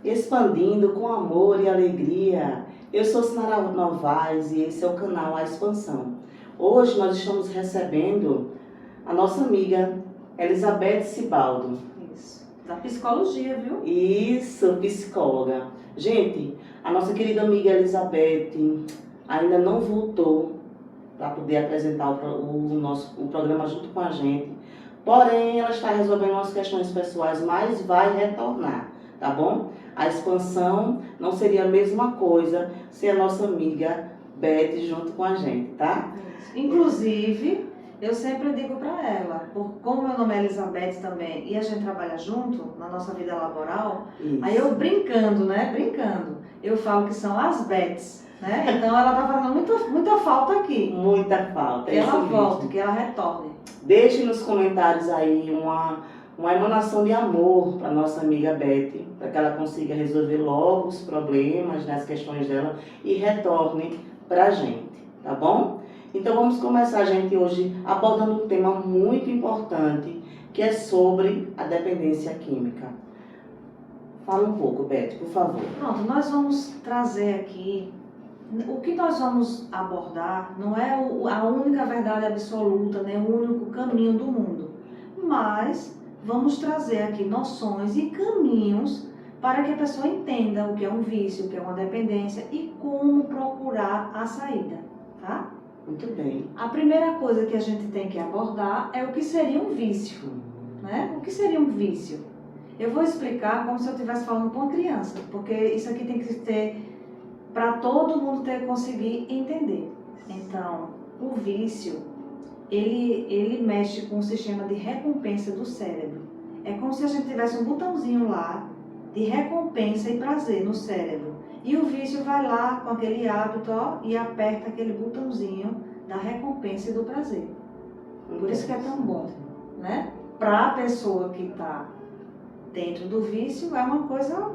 expandindo com amor e alegria. Eu sou Sinara Novaes e esse é o canal A Expansão. Hoje nós estamos recebendo a nossa amiga Elizabeth Sibaldo. Isso, da psicologia, viu? Isso, psicóloga. Gente, a nossa querida amiga Elizabeth ainda não voltou para poder apresentar o programa junto com a gente. Porém, ela está resolvendo umas questões pessoais, mas vai retornar, tá bom? A expansão não seria a mesma coisa se a nossa amiga Beth junto com a gente, tá? Inclusive, eu sempre digo para ela, como meu nome é Elizabeth também, e a gente trabalha junto na nossa vida laboral, Isso. aí eu brincando, eu falo que são as Beths, né? Então ela tá fazendo muita falta aqui. Muita falta. Que ela volte, que ela retorne. Deixe nos comentários aí uma emanação de amor para nossa amiga Beth, para que ela consiga resolver logo os problemas, né, as questões dela e retorne para a gente, tá bom? Então vamos começar, gente, hoje abordando um tema muito importante, que é sobre a dependência química. Fala um pouco, Beth, por favor. Pronto, nós vamos trazer aqui, o que nós vamos abordar não é a única verdade absoluta, nem o único caminho do mundo, mas vamos trazer aqui noções e caminhos para que a pessoa entenda o que é um vício, o que é uma dependência e como procurar a saída, tá? Muito bem. A primeira coisa que a gente tem que abordar é o que seria um vício, né? O que seria um vício? Eu vou explicar como se eu estivesse falando com uma criança, porque isso aqui tem que ter para todo mundo conseguir entender. Então, o vício, ele mexe com o sistema de recompensa do cérebro. É como se a gente tivesse um botãozinho lá de recompensa e prazer no cérebro. E o vício vai lá com aquele hábito, ó, e aperta aquele botãozinho da recompensa e do prazer. Por isso que é tão bom, né? Para a pessoa que está dentro do vício, é uma coisa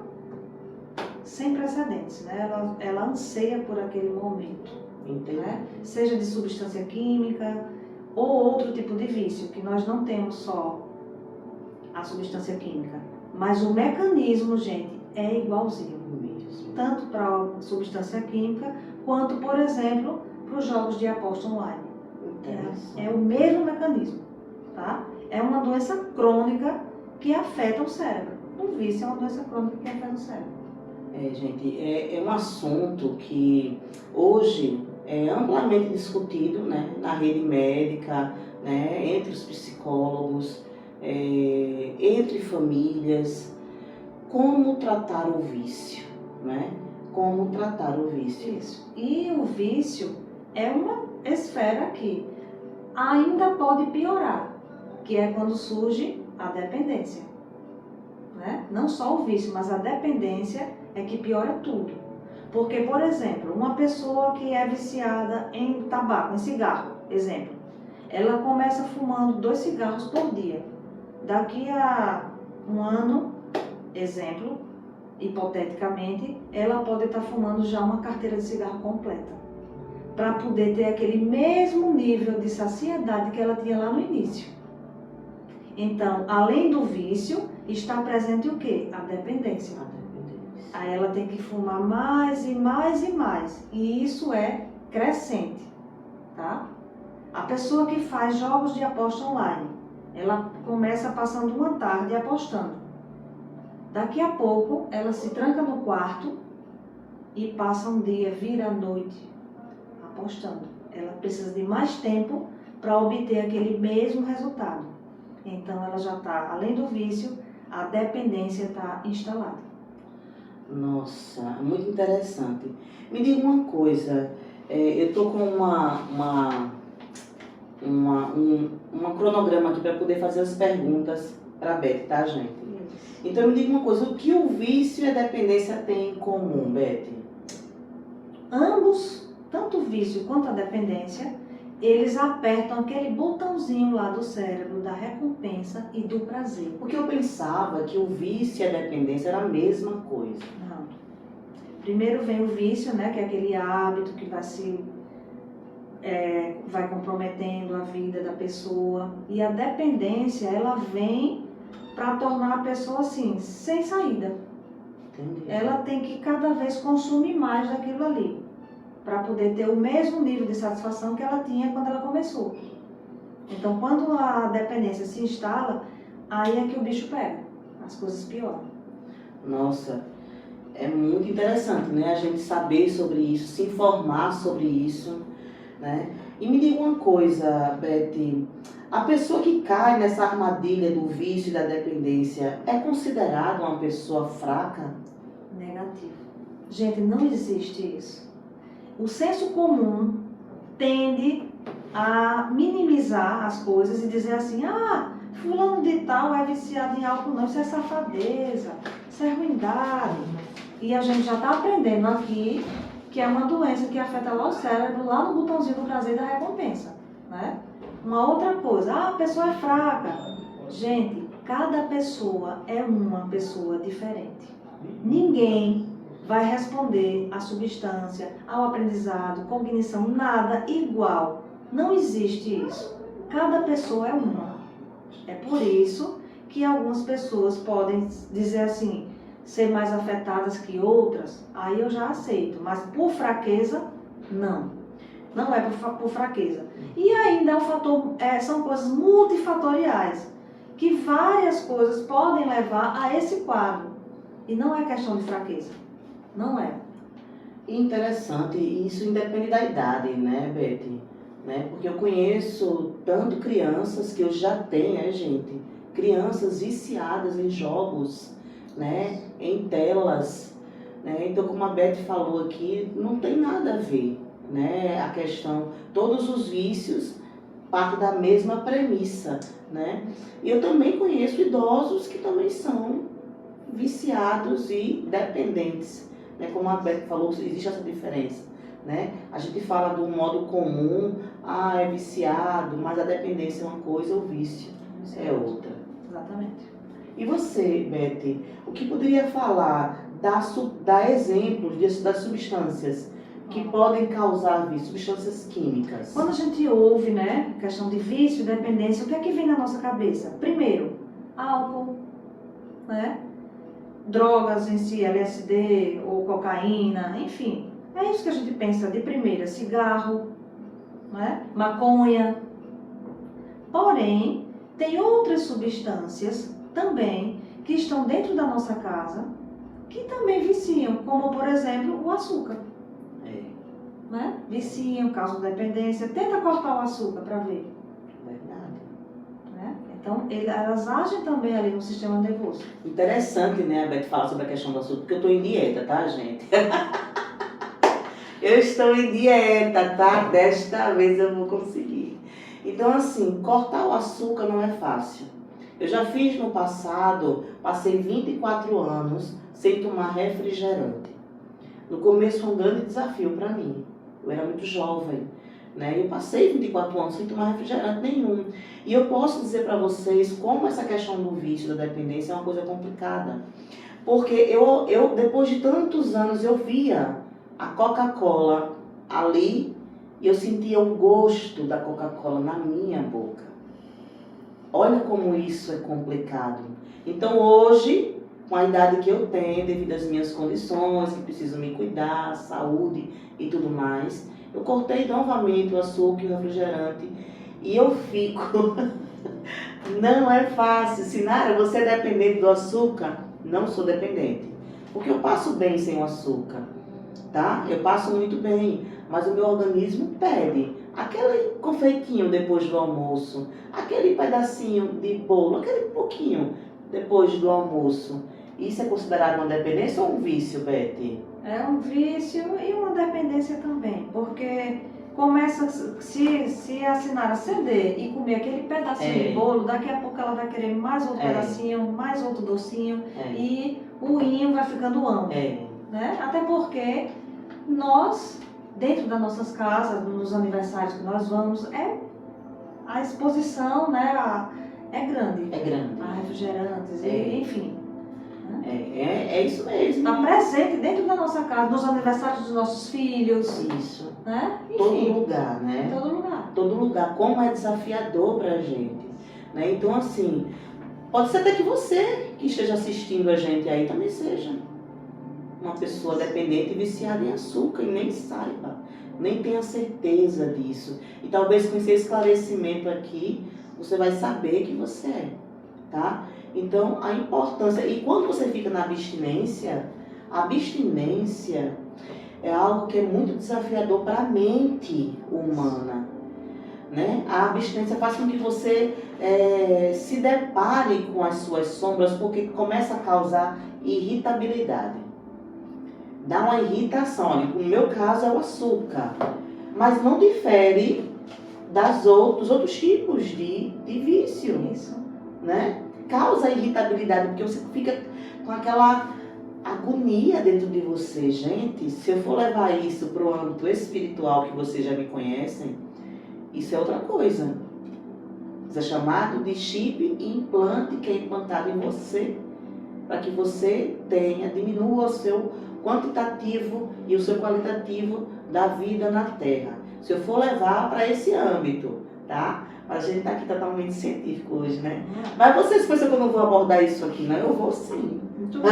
sem precedentes, né? Ela anseia por aquele momento, né? Seja de substância química ou outro tipo de vício, que nós não temos só a substância química, mas o mecanismo, gente, é igualzinho mesmo, tanto para a substância química quanto, por exemplo, para os jogos de aposta online. É o mesmo mecanismo, tá? É uma doença crônica que afeta o cérebro. O vício é uma doença crônica que afeta o cérebro. Gente, é um assunto que hoje é amplamente discutido, né, na rede médica, né, entre os psicólogos, entre famílias, como tratar o vício, né? Como tratar o vício. Isso. E o vício é uma esfera que ainda pode piorar, que é quando surge a dependência, né? Não só o vício, mas a dependência é que piora tudo. Porque, por exemplo, uma pessoa que é viciada em tabaco, em cigarro, exemplo, ela começa fumando 2 cigarros por dia. Daqui a um ano, exemplo, hipoteticamente, ela pode estar fumando já uma carteira de cigarro completa, para poder ter aquele mesmo nível de saciedade que ela tinha lá no início. Então, além do vício, está presente o quê? A dependência. Aí ela tem que fumar mais e mais e mais. E isso é crescente, tá? A pessoa que faz jogos de aposta online, ela começa passando uma tarde apostando. Daqui a pouco, ela se tranca no quarto e passa um dia, vira a noite, apostando. Ela precisa de mais tempo para obter aquele mesmo resultado. Então, ela já está, além do vício, a dependência está instalada. Nossa, muito interessante. Me diga uma coisa, eu estou com uma cronograma aqui para poder fazer as perguntas para a Beth, tá, gente? Então me diga uma coisa, o que o vício e a dependência têm em comum, Beth? Ambos, tanto o vício quanto a dependência, eles apertam aquele botãozinho lá do cérebro da recompensa e do prazer. Porque eu pensava que o vício e a dependência era a mesma coisa. Não. Primeiro vem o vício, né, que é aquele hábito que vai comprometendo a vida da pessoa. E a dependência, ela vem para tornar a pessoa assim, sem saída. Entendi. ela tem que cada vez consumir mais daquilo ali, para poder ter o mesmo nível de satisfação que ela tinha quando ela começou. Então, quando a dependência se instala, aí é que o bicho pega, as coisas pioram. Nossa, é muito interessante, né? A gente saber sobre isso, se informar sobre isso, né? E me diga uma coisa, Betty, a pessoa que cai nessa armadilha do vício e da dependência é considerada uma pessoa fraca? Negativo. Gente, não existe isso. O senso comum tende a minimizar as coisas e dizer assim, fulano de tal é viciado em álcool, não, isso é safadeza, isso é ruindade. E a gente já está aprendendo aqui que é uma doença que afeta lá o cérebro, lá no botãozinho do prazer e da recompensa, né? Uma outra coisa, a pessoa é fraca. Gente, cada pessoa é uma pessoa diferente. Ninguém vai responder à substância, ao aprendizado, cognição, nada igual. Não existe isso. Cada pessoa é uma. É por isso que algumas pessoas podem dizer assim, ser mais afetadas que outras, aí eu já aceito. Mas por fraqueza, não. Não é por fraqueza. E ainda é um fator, são coisas multifatoriais, que várias coisas podem levar a esse quadro. E não é questão de fraqueza. Não é. Interessante, e isso independe da idade, né, Betty? Né? Porque eu conheço tanto crianças que eu já tenho, né, gente? Crianças viciadas em jogos, né? Em telas, né? Então, como a Betty falou aqui, não tem nada a ver, né? A questão, todos os vícios partem da mesma premissa, né? E eu também conheço idosos que também são viciados e dependentes, né? Como a Betty falou, existe essa diferença, né? A gente fala do modo comum, é viciado, mas a dependência é uma coisa, o vício é outra. Exatamente. E você, Betty, o que poderia falar, dar exemplos das substâncias que podem causar vício, substâncias químicas? Quando a gente ouve, né, questão de vício e dependência, o que é que vem na nossa cabeça? Primeiro, álcool, né? Drogas em si, LSD ou cocaína, enfim. É isso que a gente pensa de primeira, cigarro, né? Maconha. Porém, tem outras substâncias também que estão dentro da nossa casa que também viciam, como por exemplo o açúcar. Né? Viciam, causam dependência. Tenta cortar o açúcar para ver. Verdade. Né? Então, elas agem também ali no sistema nervoso. Interessante, né, a Betty fala sobre a questão do açúcar, porque eu estou em dieta, tá, gente? Eu estou em dieta, tá? Desta vez eu vou conseguir. Então, assim, cortar o açúcar não é fácil. Eu já fiz no passado, passei 24 anos sem tomar refrigerante. No começo foi um grande desafio para mim. Eu era muito jovem, né? Eu passei 24 anos sem tomar refrigerante nenhum. E eu posso dizer para vocês como essa questão do vício, da dependência é uma coisa complicada. Porque eu depois de tantos anos, eu via a Coca-Cola ali e eu sentia o gosto da Coca-Cola na minha boca. Olha como isso é complicado. Então hoje, com a idade que eu tenho, devido às minhas condições, que preciso me cuidar, saúde e tudo mais, eu cortei novamente o açúcar e o refrigerante e eu fico... Não é fácil. Sinara, você é dependente do açúcar? Não sou dependente. Porque eu passo bem sem o açúcar, tá? Eu passo muito bem, mas o meu organismo pede. Aquele confeitinho depois do almoço, aquele pedacinho de bolo, aquele pouquinho depois do almoço. Isso é considerado uma dependência ou um vício, Betty? É um vício e uma dependência também, porque começa, se assinar a ceder e comer aquele pedacinho de bolo, daqui a pouco ela vai querer mais outro pedacinho, mais outro docinho, e o inho vai ficando amplo. Né? Até porque nós, dentro das nossas casas, nos aniversários que nós vamos, a exposição, né, é grande. É grande. A refrigerantes, enfim. É isso mesmo. Está presente dentro da nossa casa, nos aniversários dos nossos filhos. Isso. Né? Enfim, todo lugar, né? Todo lugar. Todo lugar. Como é desafiador pra gente. Né? Então, assim, pode ser até que você que esteja assistindo a gente aí também seja uma pessoa dependente e viciada em açúcar e nem saiba, nem tenha certeza disso. E talvez com esse esclarecimento aqui, você vai saber que você é, tá? Então, a importância... E quando você fica na abstinência, a abstinência é algo que é muito desafiador para a mente humana, né? A abstinência faz com que você se depare com as suas sombras, porque começa a causar irritabilidade. Dá uma irritação. Olha, no meu caso é o açúcar, mas não difere dos outros tipos de vício. Isso. Né? Causa irritabilidade, porque você fica com aquela agonia dentro de você. Gente, se eu for levar isso para o âmbito espiritual, que vocês já me conhecem, isso é outra coisa. Isso é chamado de chip e implante, que é implantado em você, para que você diminua o seu quantitativo e o seu qualitativo da vida na Terra. Se eu for levar para esse âmbito, tá? A gente está aqui totalmente científico hoje, né? Mas vocês pensam que eu não vou abordar isso aqui, não? Eu vou sim. Muito bom.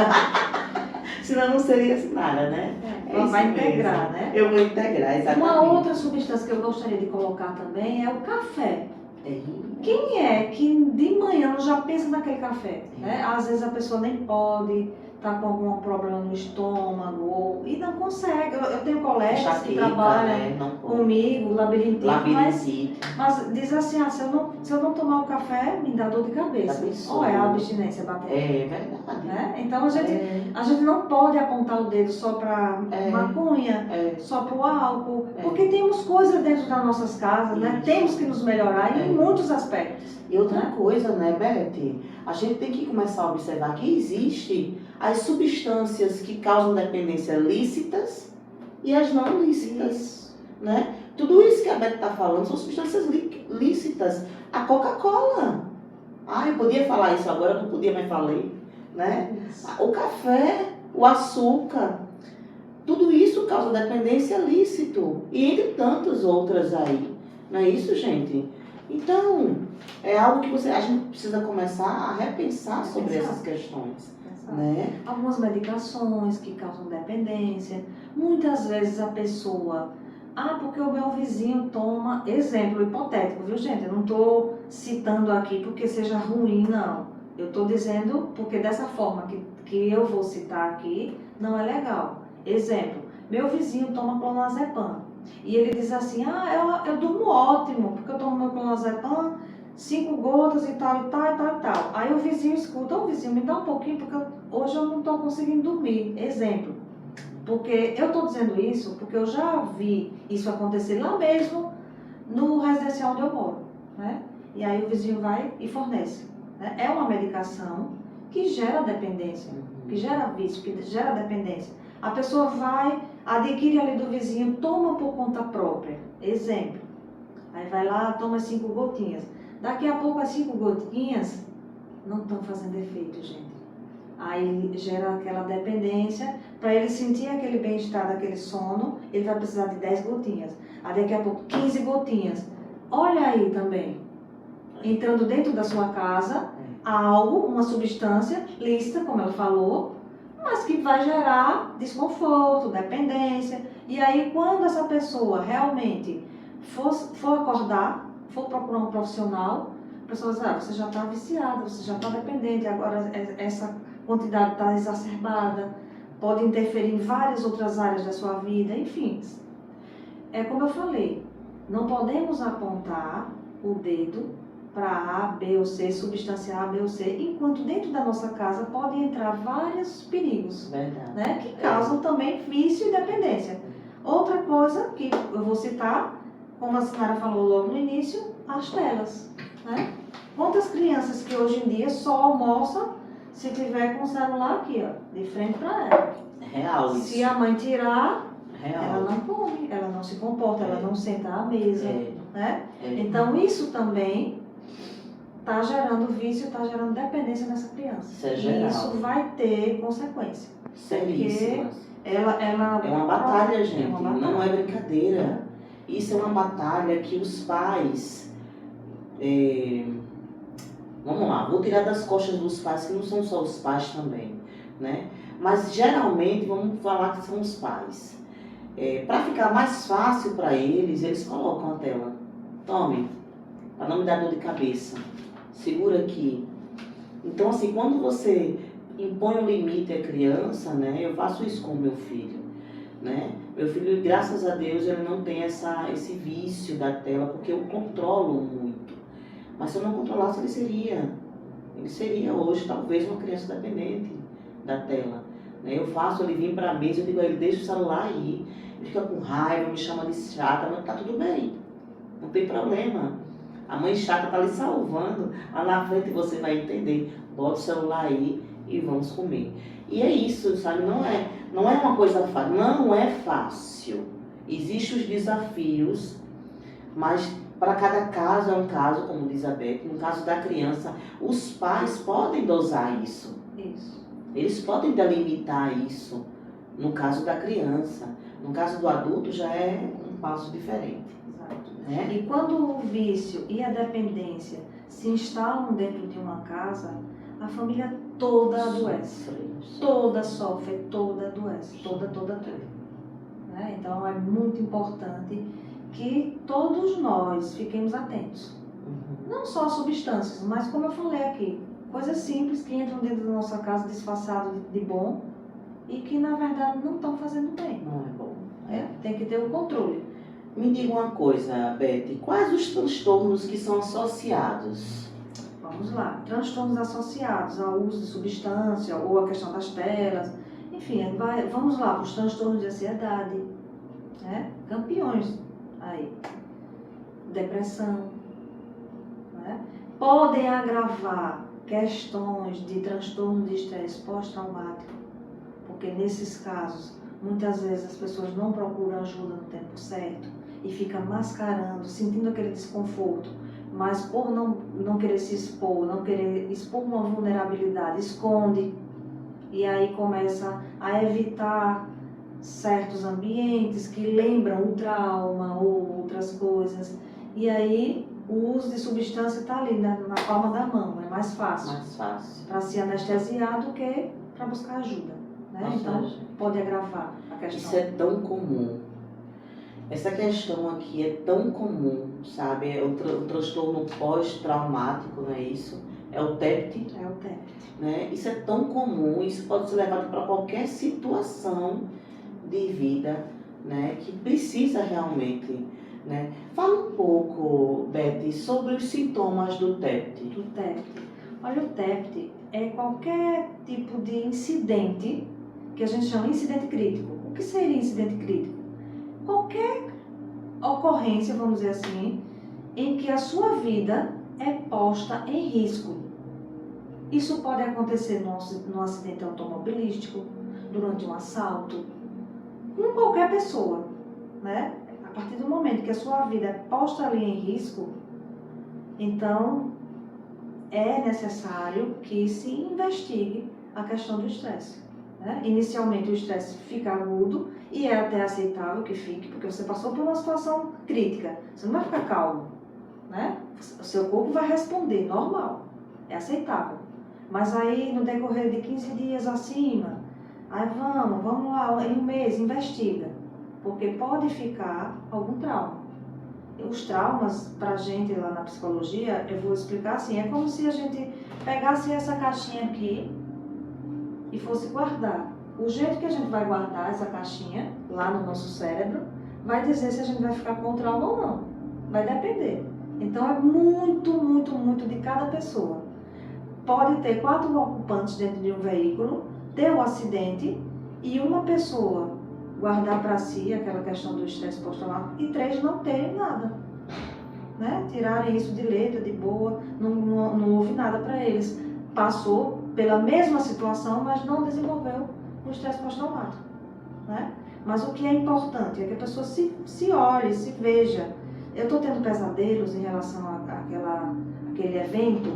Senão não seria assim nada, né? Vai isso integrar, mesmo. né? Eu vou integrar, exatamente. Uma outra substância que eu gostaria de colocar também é o café. Quem é que de manhã já pensa naquele café? Né? Às vezes a pessoa nem pode, tá com algum problema no estômago e não consegue. Eu tenho colegas que trabalham, né? comigo, labirintite, Labirintite. mas diz assim, se eu não tomar o café, me dá dor de cabeça. Ou é a abstinência batendo. É verdade. Né? Então a gente não pode apontar o dedo só para maconha, só para o álcool, porque temos coisas dentro das nossas casas, né? Temos que nos melhorar em muitos aspectos. E outra coisa, né, Beth? A gente tem que começar a observar que existe as substâncias que causam dependência lícitas e as não lícitas, né? Tudo isso que a Beth está falando são substâncias lícitas. A Coca-Cola. Eu podia falar isso agora, não podia, mas falei, né? O café, o açúcar, tudo isso causa dependência lícito. E entre tantas outras aí. Não é isso, gente? Então, é algo que a gente precisa começar a repensar sobre essas questões. Né? Algumas medicações que causam dependência. Muitas vezes a pessoa, porque o meu vizinho toma, exemplo hipotético, viu gente? Eu não estou citando aqui porque seja ruim, não. Eu estou dizendo porque dessa forma que eu vou citar aqui, não é legal. Exemplo, meu vizinho toma clonazepam. E ele diz assim, eu durmo ótimo, porque eu tomo meu clonazepam, 5 gotas e tal, e tal, e tal, e tal. Aí o vizinho escuta, vizinho, me dá um pouquinho, porque hoje eu não estou conseguindo dormir. Exemplo. Porque eu estou dizendo isso, porque eu já vi isso acontecer lá mesmo, no residencial onde eu moro. Né? E aí o vizinho vai e fornece. Né? É uma medicação que gera dependência, que gera vício, que gera dependência. A pessoa vai, adquire ali do vizinho, toma por conta própria. Exemplo. Aí vai lá, toma 5 gotinhas. Daqui a pouco as 5 gotinhas não estão fazendo efeito, gente. Aí gera aquela dependência. Para ele sentir aquele bem-estar daquele sono, ele vai precisar de 10 gotinhas. Aí daqui a pouco 15 gotinhas. Olha aí também. Entrando dentro da sua casa, algo, uma substância lícita, como ela falou, mas que vai gerar desconforto, dependência. E aí, quando essa pessoa realmente for acordar, for procurar um profissional, a pessoa diz, você já está viciada, você já está dependente, agora essa quantidade está exacerbada, pode interferir em várias outras áreas da sua vida, enfim. É como eu falei, não podemos apontar o dedo para A, B ou C, substância A, B ou C, enquanto dentro da nossa casa podem entrar vários perigos, né, que causam também vício e dependência. Outra coisa que eu vou citar, como a senhora falou logo no início, as telas. Né? Quantas crianças que hoje em dia só almoçam se tiver com o celular aqui, de frente para ela. Real isso. Se a mãe tirar, Real. Ela não come, ela não se comporta, ela não senta à mesa. Né? Então isso também está gerando vício, está gerando dependência nessa criança. E isso vai ter consequência. Seríssimas. Ela é uma batalha, gente. Uma batalha. Não é brincadeira. Isso é uma batalha que os pais... Vamos lá, vou tirar das costas dos pais, que não são só os pais também, né? Mas geralmente, vamos falar que são os pais. Para ficar mais fácil para eles colocam a tela. Tome, para não me dar dor de cabeça. Segura aqui. Então, assim, quando você impõe um limite à criança, né? Eu faço isso com o meu filho, né? Meu filho, graças a Deus, ele não tem esse vício da tela, porque eu controlo muito. Mas se eu não controlasse, ele seria hoje, talvez, uma criança dependente da tela. Né? Eu faço ele vir para a mesa, eu digo a ele, deixa o celular aí. Ele fica com raiva, me chama de chata, mas tá tudo bem, não tem problema. A mãe chata tá lhe salvando, lá na frente você vai entender. Bota o celular aí e vamos comer. E é isso, sabe? Não é uma coisa fácil, não é fácil. Existem os desafios, mas para cada caso é um caso, como diz a Beth. No caso da criança, os pais podem dosar isso. Isso. Eles podem delimitar isso. No caso da criança. No caso do adulto já é um passo diferente. Exato. Né? E quando o vício e a dependência se instalam dentro de uma casa, a família toda adoece. Toda sofre, toda adoece. Toda. Né? Então é muito importante que todos nós fiquemos atentos. Não só a substâncias, mas como eu falei aqui, coisas simples que entram dentro da nossa casa disfarçado de bom e que na verdade não estão fazendo bem. Não é bom. Tem que ter o controle. Me diga uma coisa, Beth, quais os transtornos que são associados? Vamos lá, transtornos associados ao uso de substância ou a questão das telas, enfim, vamos lá, os transtornos de ansiedade, né? Campeões aí, depressão, né? Podem agravar questões de transtorno de estresse pós-traumático, porque nesses casos, muitas vezes as pessoas não procuram ajuda no tempo certo e ficam mascarando, sentindo aquele desconforto, mas por não querer se expor, não querer expor uma vulnerabilidade, esconde e aí começa a evitar certos ambientes que lembram o trauma ou outras coisas. E aí o uso de substância está ali na palma da mão, é mais fácil. Mais fácil. Para se anestesiar do que para buscar ajuda. Né? Nossa, então gente, pode agravar a questão. isso é tão comum. Essa questão aqui é tão comum, sabe? É o transtorno pós-traumático, não é isso? É o TEPT. É o TEP. Né? Isso é tão comum, isso pode ser levado para qualquer situação de vida, né? Que precisa realmente. Né? Fala um pouco, Beth, sobre os sintomas do TEPT. Do TEPT. Olha, o TEPT é qualquer tipo de incidente que a gente chama de incidente crítico. O que seria incidente crítico? Qualquer ocorrência, vamos dizer assim, em que a sua vida é posta em risco. Isso pode acontecer num acidente automobilístico, durante um assalto, com qualquer pessoa, né? A partir do momento que a sua vida é posta ali em risco, então é necessário que se investigue a questão do estresse. Né? Inicialmente o estresse fica agudo e é até aceitável que fique, porque você passou por uma situação crítica, você não vai ficar calmo, né? O seu corpo vai responder normal, é aceitável. Mas aí no decorrer de 15 dias acima, aí vamos lá, em um mês, investiga, porque pode ficar algum trauma. Os traumas, pra gente lá na psicologia, eu vou explicar assim, é como se a gente pegasse essa caixinha aqui e fosse guardar. O jeito que a gente vai guardar essa caixinha lá no nosso cérebro vai dizer se a gente vai ficar com o trauma ou não. Vai depender. Então é muito de cada pessoa. Pode ter 4 ocupantes dentro de um veículo, ter um acidente e uma pessoa guardar para si aquela questão do estresse pós-traumático e 3 não terem nada. Né? Tirarem isso de letra, de boa, não houve nada para eles. Passou pela mesma situação, mas não desenvolveu o estresse pós-traumático. Né? Mas o que é importante é que a pessoa se olhe, se veja. Eu estou tendo pesadelos em relação àquele evento,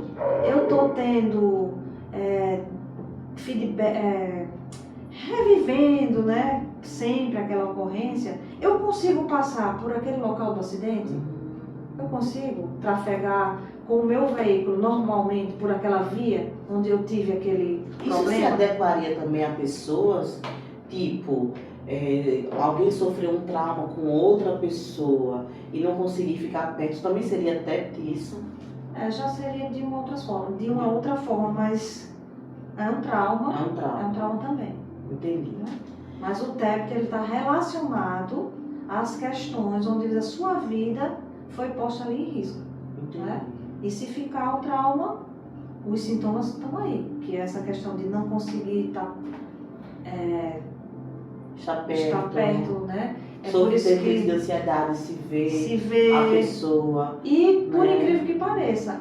eu estou tendo feedback, revivendo, né, sempre aquela ocorrência. Eu consigo passar por aquele local do acidente? Eu consigo trafegar com o meu veículo normalmente por aquela via onde eu tive aquele Isso se problema. adequaria também a pessoas, tipo, alguém sofreu um trauma com outra pessoa e não conseguir ficar perto, também seria TEP isso? Já seria de uma outra forma, mas é um trauma. É um trauma. É um trauma também. Entendi. Mas o TEP ele está relacionado às questões onde a sua vida foi posta ali em risco. Entendi. Né? E se ficar o trauma, os sintomas estão aí, que é essa questão de não conseguir estar perto, né? É por isso Sofrer crise de que ansiedade, se se vê a vê. pessoa. E por né? incrível que pareça,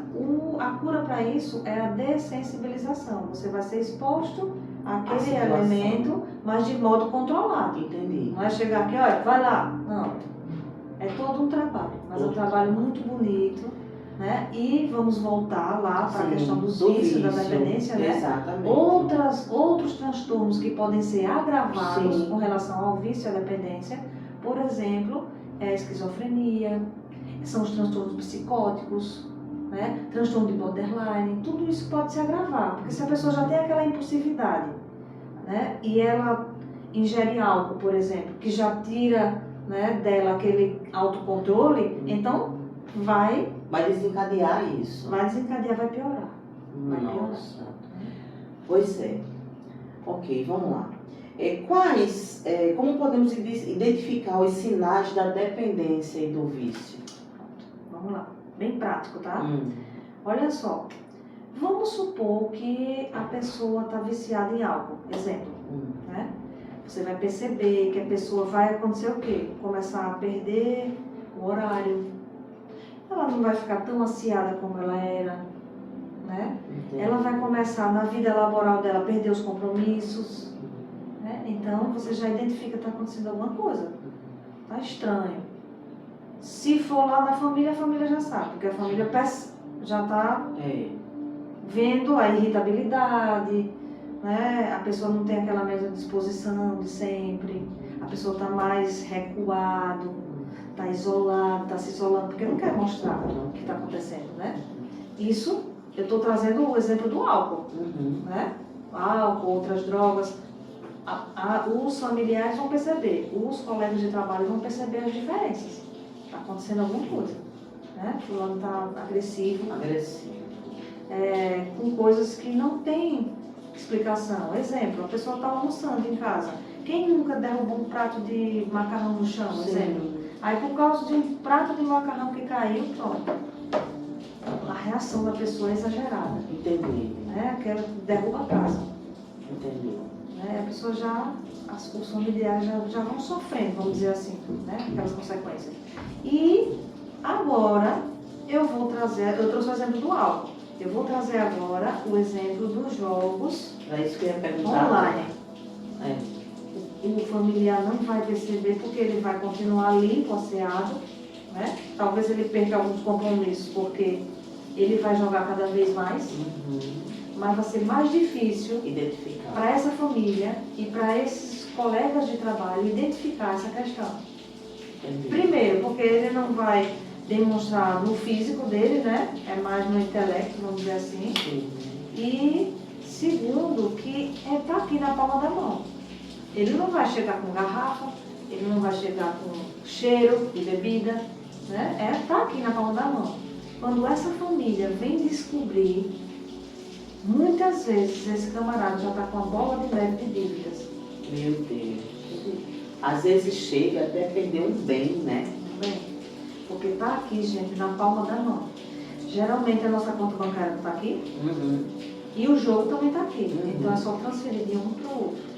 a cura para isso é a dessensibilização. Você vai ser exposto àquele situação. elemento, mas de modo controlado. Entendi. Não é chegar aqui, olha, vai lá. Não. É todo um trabalho, mas é um trabalho muito bonito, né? E vamos voltar lá para a questão dos vícios, da dependência, né? Exatamente. Outros transtornos que podem ser agravados Sim. com relação ao vício e à dependência, por exemplo, a esquizofrenia, são os transtornos psicóticos, né? Transtorno de borderline, tudo isso pode se agravar, porque se a pessoa já tem aquela impulsividade, né? E ela ingere álcool, por exemplo, que já tira, né, dela aquele autocontrole, então vai desencadear isso. vai desencadear, vai piorar. Nossa. Pois é. Ok, vamos lá. Como podemos identificar os sinais da dependência e do vício? Vamos lá, bem prático, tá? Hum. Olha só, vamos supor que a pessoa está viciada em álcool, exemplo, né? Você vai perceber que a pessoa vai acontecer o quê? Começar a perder o horário, ela não vai ficar tão ansiada como ela era, né? Entendi. Ela vai começar na vida laboral dela a perder os compromissos, né? Então você já identifica que está acontecendo alguma coisa, tá estranho. Se for lá na família, a família já sabe, porque a família já está vendo a irritabilidade, né? A pessoa não tem aquela mesma disposição de sempre, a pessoa está mais recuado, está isolado, está se isolando, porque não quer mostrar o que está acontecendo, né? Isso, eu estou trazendo o exemplo do álcool, né? Álcool, outras drogas, os familiares vão perceber, os colegas de trabalho vão perceber as diferenças. Está acontecendo alguma coisa, né? Fulano está agressivo. Com coisas que não tem explicação. Exemplo, a pessoa está almoçando em casa. Quem nunca derrubou um prato de macarrão no chão, exemplo? Aí por causa de um prato de macarrão que caiu, pronto. A reação da pessoa é exagerada. Entendi. Aquela derruba a casa. Entendi. A pessoa os familiares já vão sofrendo, vamos dizer assim, né? Aquelas consequências. E agora eu trouxe o exemplo do álcool. Eu vou trazer agora o exemplo dos jogos isso que eu ia perguntar. online. O familiar não vai perceber porque ele vai continuar limpo, asseado, né? Talvez ele perca alguns compromissos porque ele vai jogar cada vez mais, mas vai ser mais difícil identificar para essa família e para esses colegas de trabalho identificar essa questão. Entendi. Primeiro, porque ele não vai demonstrar no físico dele, né? É mais no intelecto, vamos dizer assim. Sim. E segundo, que tá aqui na palma da mão. Ele não vai chegar com garrafa, ele não vai chegar com cheiro de bebida, né? Tá aqui na palma da mão. Quando essa família vem descobrir, muitas vezes esse camarada já está com uma bola de neve de dívidas. Meu Deus. Às vezes chega até perder um bem, né? Bem, porque tá aqui, gente, na palma da mão. Geralmente a nossa conta bancária está aqui e o jogo também está aqui. Então é só transferir de um para o outro.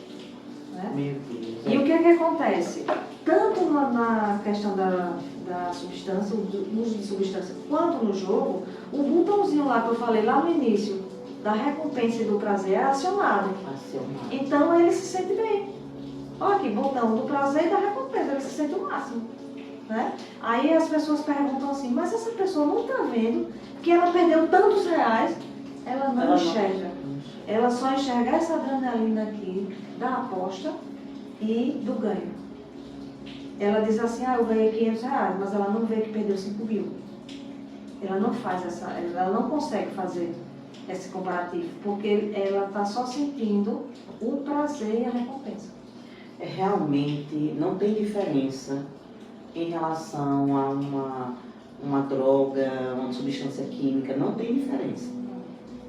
Né? Meu Deus. E o que é que acontece? Tanto na questão da substância, do uso de substância, quanto no jogo, o botãozinho lá que eu falei lá no início, da recompensa e do prazer, é acionado. Então ele se sente bem. Olha aqui, botão do prazer e da recompensa, ele se sente o máximo. Né? Aí as pessoas perguntam assim, mas essa pessoa não está vendo que ela perdeu tantos reais, ela não enxerga. Ela só enxerga essa adrenalina aqui da aposta e do ganho. Ela diz assim, eu ganhei 500 reais, mas ela não vê que perdeu 5 mil. ela não faz ela não consegue fazer esse comparativo, porque ela está só sentindo o prazer e a recompensa. Realmente não tem diferença em relação a uma droga, uma substância química, não tem diferença.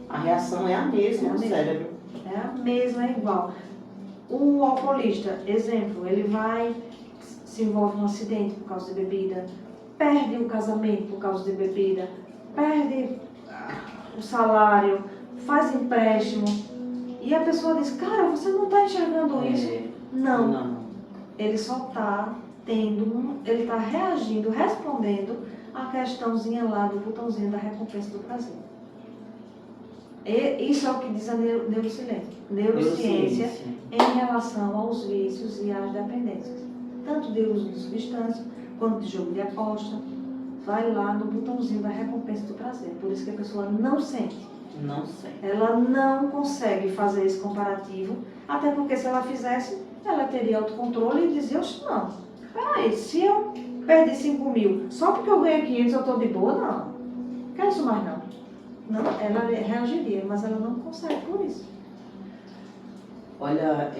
A reação é a mesma no cérebro. É a mesma, é igual. O alcoolista, exemplo, ele se envolve num acidente por causa de bebida, perde o casamento por causa de bebida, perde o salário, faz empréstimo, e a pessoa diz, cara, você não está enxergando isso? Não. Ele só está ele está reagindo, respondendo a questãozinha lá do botãozinho da recompensa do prazer. E isso é o que diz a neurociência em relação aos vícios e às dependências. Tanto de uso de substância, quanto de jogo de aposta, vai lá no botãozinho da recompensa do prazer. Por isso que a pessoa não sente. Não sente. Ela não consegue fazer esse comparativo, até porque se ela fizesse, ela teria autocontrole e dizia, não, peraí, se eu perdi 5 mil, só porque eu ganhei 500 eu estou de boa? Não quero isso mais não. Não, ela reagiria, mas ela não consegue por isso. Olha,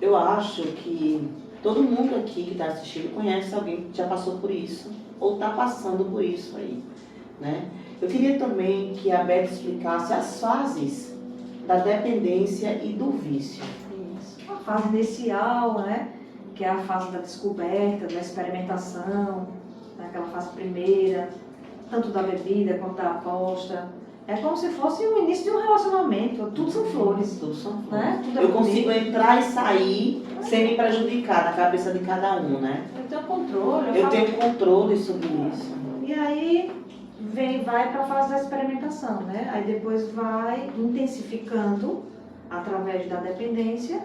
eu acho que todo mundo aqui que está assistindo conhece alguém que já passou por isso, ou está passando por isso aí, né? Eu queria também que a Beth explicasse as fases da dependência e do vício. Isso. A fase inicial, né? Que é a fase da descoberta, da experimentação, né? Aquela fase primeira, tanto da bebida quanto da aposta. É como se fosse o início de um relacionamento, tudo são flores. Tudo são flores. Né? Tudo eu consigo entrar e sair sem me prejudicar na cabeça de cada um, né? Eu tenho controle. Eu tenho controle sobre isso. E aí vai para a fase da experimentação, né? Aí depois vai intensificando através da dependência,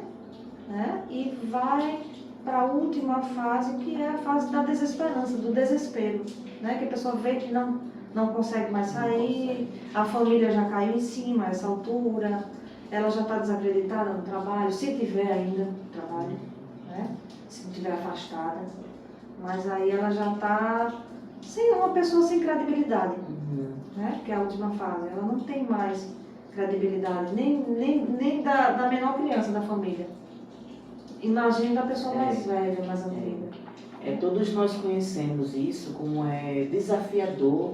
né? E vai para a última fase, que é a fase da desesperança, do desespero, né? Que a pessoa vê que não consegue mais sair, a família já caiu em cima a essa altura, ela já está desacreditada no trabalho, se tiver ainda no trabalho, né? Se não estiver afastada, mas aí ela já está uma pessoa sem credibilidade, né? Que é a última fase, ela não tem mais credibilidade, nem da menor criança da família. Imagina da pessoa mais velha, mais antiga. Todos nós conhecemos isso, como é desafiador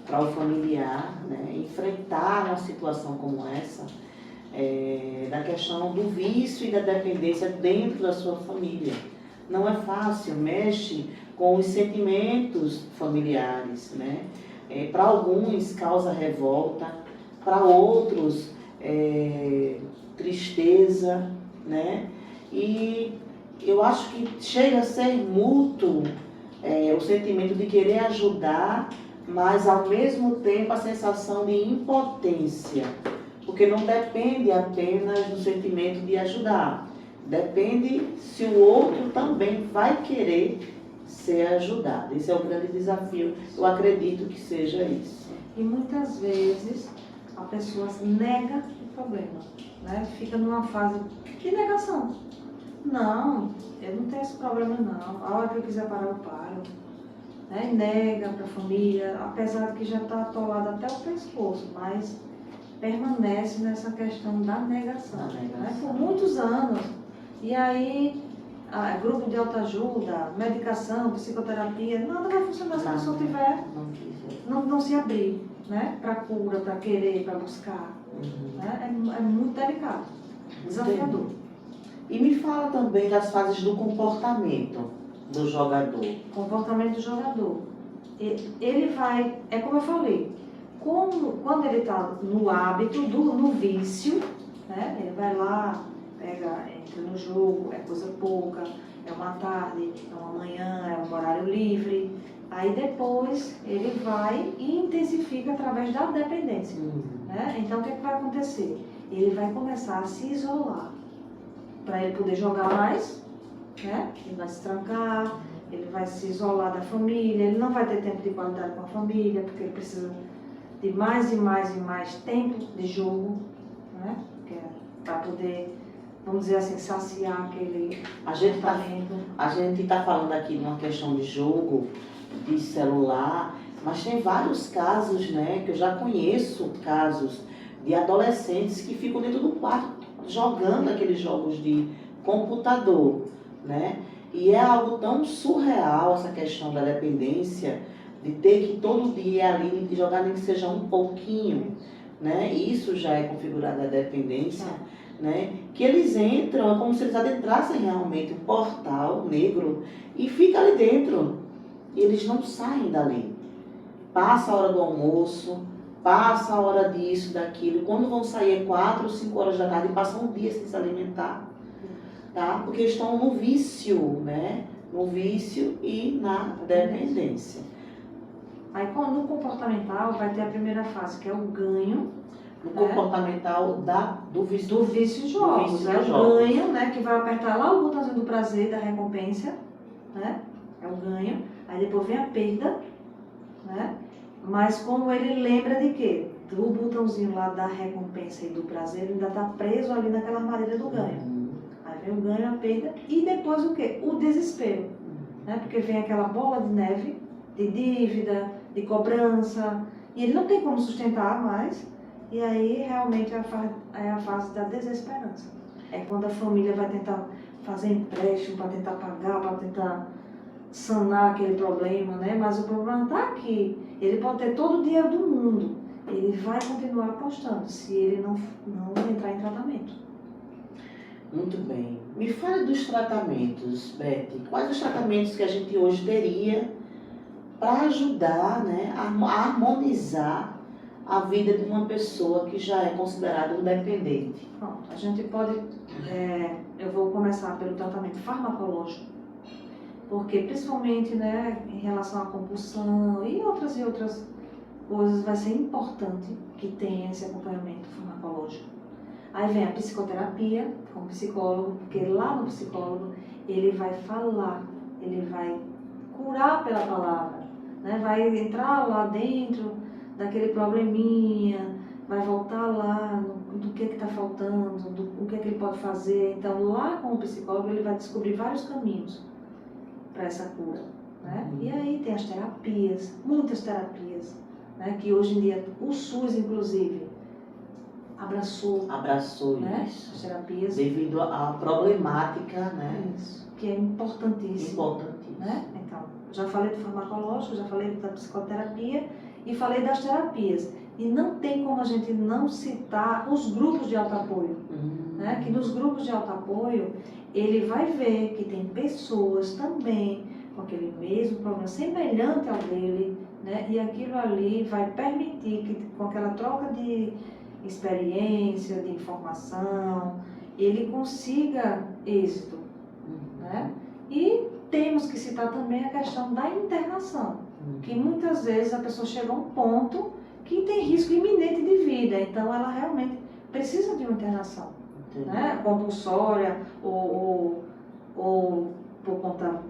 para o familiar, né? Enfrentar uma situação como essa, da questão do vício e da dependência dentro da sua família. Não é fácil, mexe com os sentimentos familiares, né? Para alguns causa revolta, para outros tristeza, né? E eu acho que chega a ser mútuo o sentimento de querer ajudar, mas ao mesmo tempo a sensação de impotência, porque não depende apenas do sentimento de ajudar, depende se o outro também vai querer ser ajudado. Esse é o grande desafio, eu acredito que seja isso. E muitas vezes a pessoa nega o problema, né? Fica numa fase de negação. Não, eu não tenho esse problema não, a hora que eu quiser parar eu paro. Né? Nega para a família, apesar de que já está atolado até o pescoço, mas permanece nessa questão da negação. Né? Por muitos anos. E aí, grupo de autoajuda, medicação, psicoterapia, nada vai funcionar se a pessoa tiver, não se abrir, né? Para cura, para querer, para buscar. Né? É muito delicado, desafiador. E me fala também das fases do comportamento do jogador. Comportamento do jogador. Ele vai, é como eu falei, quando ele está no hábito, no vício, né? Ele vai lá, entra no jogo, é coisa pouca, é uma tarde, é uma manhã, é um horário livre. Aí depois ele vai e intensifica através da dependência. Né? Então o que vai acontecer? Ele vai começar a se isolar para ele poder jogar mais, né? Ele vai se trancar, ele vai se isolar da família, ele não vai ter tempo de qualidade com a família, porque ele precisa de mais e mais e mais tempo de jogo, né? Para poder, vamos dizer assim, saciar aquele talento. A gente está falando aqui de uma questão de jogo, de celular, Mas tem vários casos, né, que eu já conheço casos de adolescentes que ficam dentro do quarto jogando aqueles jogos de computador, né? E é algo tão surreal essa questão da dependência, de ter que todo dia ali jogar nem que seja um pouquinho, né? Isso já é configurado a dependência, né? Que eles entram, é como se eles adentrassem realmente o portal negro e ficam ali dentro. E eles não saem dali. Passa a hora do almoço, passa a hora disso, daquilo. Quando vão sair é 4 ou 5 horas da tarde e passam um dia sem se alimentar, tá? Porque estão no vício, né? No vício e na dependência. Aí no comportamental vai ter a primeira fase, que é o ganho. No comportamental do vício. Do vício de jogos. É o ganho, né? Que vai apertar lá o botãozinho do prazer, da recompensa, né? É o ganho. Aí depois vem a perda, né? Mas como ele lembra de quê? Do botãozinho lá da recompensa e do prazer, ele ainda está preso ali naquela armadilha do ganho. Aí vem o ganho, a perda e depois o quê? O desespero, né? Porque vem aquela bola de neve de dívida, de cobrança, e ele não tem como sustentar mais, e aí realmente é a fase da desesperança. É quando a família vai tentar fazer empréstimo para tentar pagar, para tentar sanar aquele problema, né? Mas o problema está aqui. Ele pode ter todo o dinheiro do mundo, ele vai continuar apostando se ele não entrar em tratamento. Muito bem. Me fale dos tratamentos, Beth. Quais os tratamentos que a gente hoje teria para ajudar, né, a harmonizar a vida de uma pessoa que já é considerada um dependente? Pronto, a gente pode, eu vou começar pelo tratamento farmacológico, porque principalmente, né, em relação à compulsão e outras coisas, vai ser importante que tenha esse acompanhamento farmacológico. Aí vem a psicoterapia com o psicólogo, porque lá no psicólogo ele vai falar, ele vai curar pela palavra, né? Vai entrar lá dentro daquele probleminha, vai voltar lá do que está faltando, o que é que ele pode fazer. Então lá com o psicólogo ele vai descobrir vários caminhos para essa cura, né? E aí tem as terapias, muitas terapias, né? Que hoje em dia o SUS inclusive abraçou, né? As terapias devido à problemática, né? Isso, que é importantíssimo. Né? Então, já falei do farmacológico, já falei da psicoterapia e falei das terapias. E não tem como a gente não citar os grupos de autoapoio, né? Que nos grupos de autoapoio ele vai ver que tem pessoas também com aquele mesmo problema semelhante ao dele, né? E aquilo ali vai permitir que com aquela troca de experiência, de informação, ele consiga êxito, né? E temos que citar também a questão da internação, que muitas vezes a pessoa chega a um ponto que tem risco iminente de vida, então ela realmente precisa de uma internação, né? Compulsória ou por conta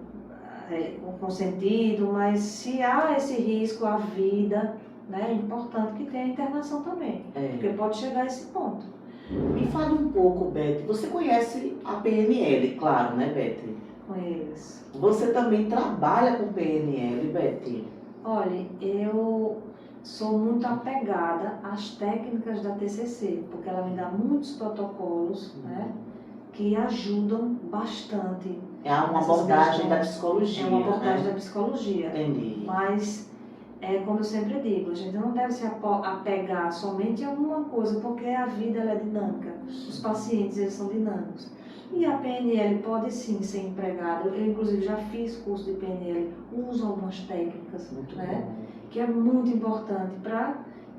consentido, mas se há esse risco à vida, né, é importante que tenha internação também, porque pode chegar a esse ponto. Me fale um pouco, Beth, você conhece a PNL, claro, né, Beth? Conheço. Você também trabalha com PNL, Beth? Olha, eu sou muito apegada às técnicas da TCC, porque ela me dá muitos protocolos, né, que ajudam bastante. É uma abordagem da psicologia. É uma abordagem da psicologia. Entendi. Mas, como eu sempre digo, a gente não deve se apegar somente a uma coisa, porque a vida ela é dinâmica. Os pacientes eles são dinâmicos. E a PNL pode sim ser empregada. Eu, inclusive, já fiz curso de PNL, uso algumas técnicas, né? Que é muito importante para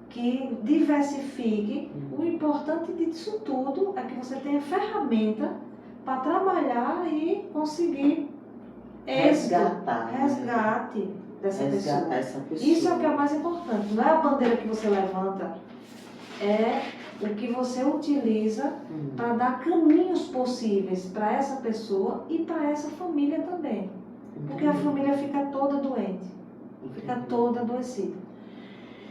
que diversifique. O importante disso tudo é que você tenha ferramenta para trabalhar e conseguir resgate dessa pessoa. Isso é o que é o mais importante. Não é a bandeira que você levanta, é o que você utiliza para dar caminhos possíveis para essa pessoa e para essa família também. Porque a família fica toda doente, fica toda adoecida.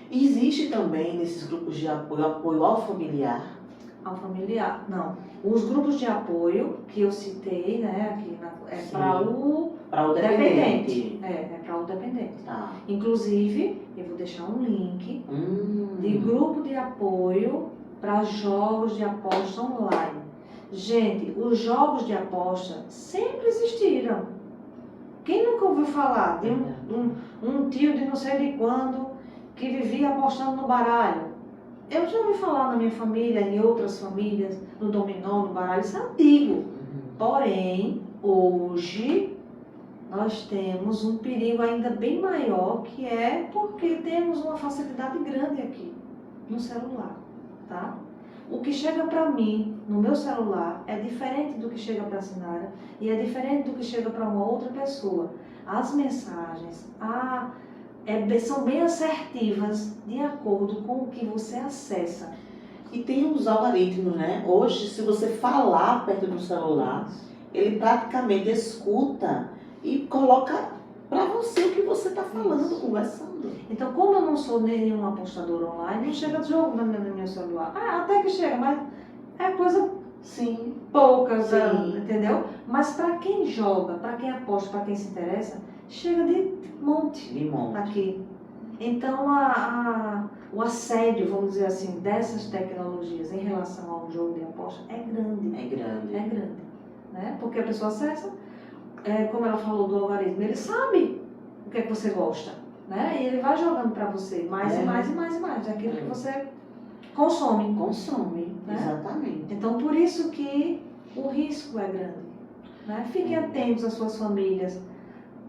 E existe também nesses grupos de apoio ao familiar, ao familiar. Não. Os grupos de apoio que eu citei, né, aqui é Sim. para o Para o dependente. É para o dependente. Tá. Inclusive, eu vou deixar um link de grupo de apoio para jogos de aposta online. Gente, os jogos de aposta sempre existiram. Quem nunca ouviu falar de um tio de não sei de quando que vivia apostando no baralho? Eu já ouvi falar na minha família, em outras famílias, no dominó, no baralho, isso é antigo. Porém, hoje, nós temos um perigo ainda bem maior, que é porque temos uma facilidade grande aqui, no celular, tá? O que chega para mim, no meu celular, é diferente do que chega para a Sinara e é diferente do que chega para uma outra pessoa. As mensagens, são bem assertivas de acordo com o que você acessa. E tem os algoritmos, né? Hoje, se você falar perto do celular, ele praticamente escuta e coloca para você o que você está falando, conversando. Então, como eu não sou nenhum apostador online, não chega de jogo no meu celular. Até que chega, mas é coisa Sim. pouca, Sim. entendeu? Mas para quem joga, para quem aposta, para quem se interessa, chega de monte. Aqui. Então, o assédio, vamos dizer assim, dessas tecnologias em relação ao jogo de aposta é grande. É grande. É grande. Né? Porque a pessoa acessa, como ela falou do algoritmo, ele sabe o que é que você gosta. Né? E ele vai jogando para você mais e mais e mais e mais. Aquilo que você consome. Consome, né? Exatamente. Então, por isso que o risco é grande. Né? Fiquem atentos às suas famílias.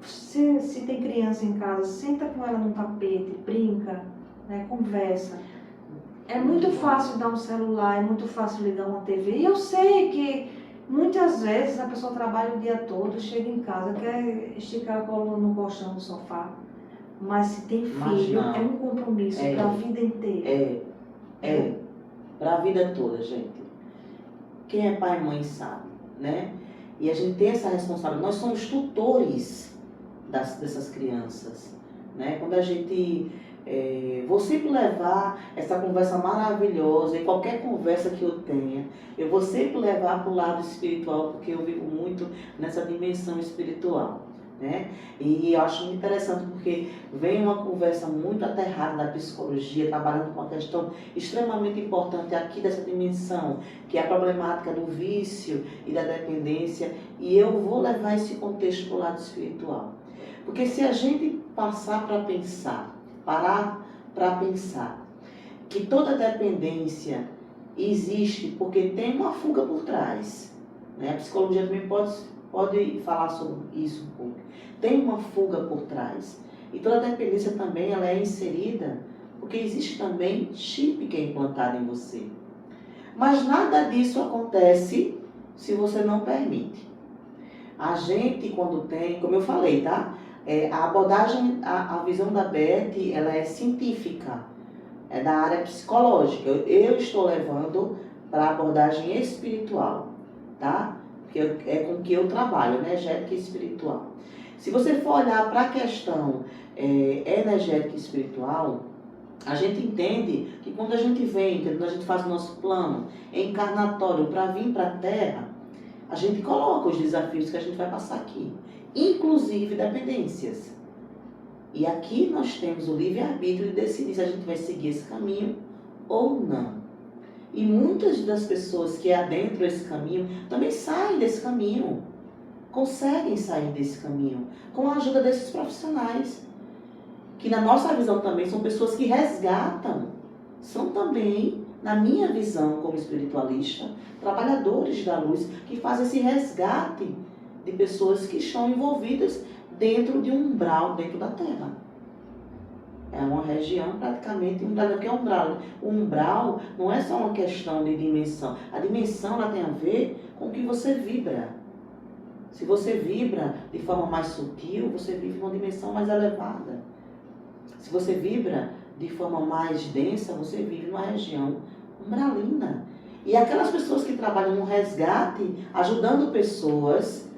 Se tem criança em casa, senta com ela num tapete, brinca, né, conversa. É muito fácil dar um celular, é muito fácil ligar uma TV. E eu sei que muitas vezes a pessoa trabalha o dia todo, chega em casa, quer esticar a coluna no colchão do sofá. Mas se tem filho, é um compromisso para a vida inteira. Para a vida toda, gente. Quem é pai e mãe sabe, né? E a gente tem essa responsabilidade. Nós somos tutores dessas crianças, né? Quando a gente vou sempre levar essa conversa maravilhosa, e qualquer conversa que eu tenha, eu vou sempre levar para o lado espiritual, porque eu vivo muito nessa dimensão espiritual, né? E eu acho muito interessante porque vem uma conversa muito aterrada da psicologia, trabalhando com uma questão extremamente importante aqui dessa dimensão, que é a problemática do vício e da dependência, e eu vou levar esse contexto para o lado espiritual. Porque se a gente passar para pensar, parar para pensar que toda dependência existe porque tem uma fuga por trás, né? A psicologia também pode falar sobre isso um pouco. Tem uma fuga por trás. E toda dependência também ela é inserida porque existe também chip que é implantado em você. Mas nada disso acontece se você não permite. A gente, quando tem, como eu falei, tá? A abordagem, a visão da Beth, ela é científica, é da área psicológica. Eu estou levando para a abordagem espiritual, tá? Que é com que eu trabalho, energética e espiritual. Se você for olhar para a questão energética e espiritual, a gente entende que quando a gente vem, quando a gente faz o nosso plano encarnatório para vir para a Terra, a gente coloca os desafios que a gente vai passar aqui, inclusive dependências. E aqui nós temos o livre-arbítrio de decidir se a gente vai seguir esse caminho ou não. E muitas das pessoas que adentram esse caminho também saem desse caminho, conseguem sair desse caminho com a ajuda desses profissionais, que na nossa visão também são pessoas que resgatam, são também, na minha visão como espiritualista, trabalhadores da luz que fazem esse resgate de pessoas que estão envolvidas dentro de um umbral, dentro da Terra. É uma região praticamente umbral. O que é umbral? O umbral não é só uma questão de dimensão. A dimensão ela tem a ver com o que você vibra. Se você vibra de forma mais sutil, você vive numa dimensão mais elevada. Se você vibra de forma mais densa, você vive numa região umbralina. E aquelas pessoas que trabalham no resgate, ajudando pessoas,